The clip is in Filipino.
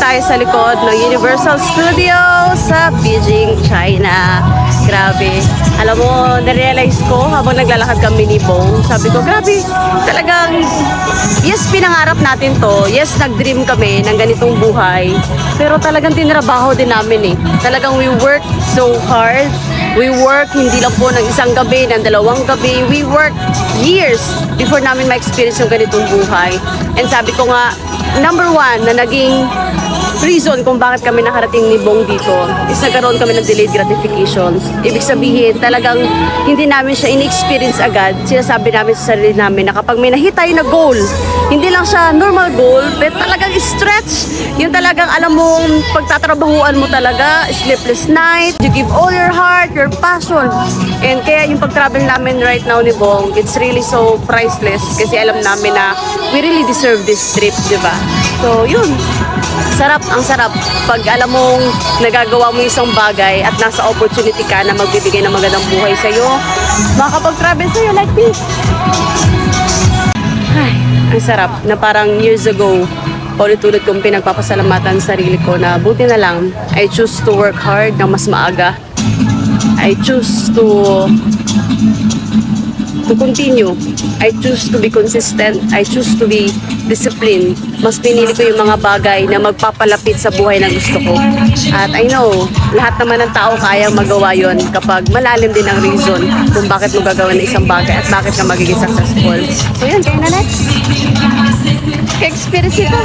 tayo sa likod ng Universal Studios sa Beijing, China. Grabe. Alam mo, narealize ko habang naglalakad kami ni Bong, sabi ko, grabe, talagang, yes, pinangarap natin to. Yes, nag-dream kami ng ganitong buhay. Pero talagang tinrabaho din namin eh. Talagang we work so hard. We work hindi lang po ng isang gabi, ng dalawang gabi. We work years before namin ma-experience yung ganitong buhay. And sabi ko nga, number one na naging reason kung bakit kami nakarating ni Bong dito is nagkaroon kami ng delayed gratification. Ibig sabihin, talagang hindi namin siya in-experience agad. Sinasabi namin sa sarili namin na kapag may nahit tayo na goal, hindi lang siya normal goal, but talagang stretch. Yung talagang alam mong pagtatrabahuan mo talaga, sleepless night, you give all your heart, your passion. And kaya yung pag-travel namin right now ni Bong, it's really so priceless kasi alam namin na we really deserve this trip, di ba? So, yun. Sarap, ang sarap. Pag alam mong nagagawa mo isang bagay at nasa opportunity ka na magbibigay ng magandang buhay sa'yo, makakapag-travel sa'yo like this. Ay, ang sarap na parang years ago, paulit-ulit kong pinagpapasalamatan sa sarili ko na buti na lang, I choose to work hard ng mas maaga. I choose to continue. I choose to be consistent. I choose to be disciplined. Mas pinili ko yung mga bagay na magpapalapit sa buhay na gusto ko. At I know, lahat naman ng tao kayang magawa yon kapag malalim din ang reason kung bakit mo gagawin ng isang bagay at bakit ka magiging successful. So yun, kaya na next. Ka-experience ito.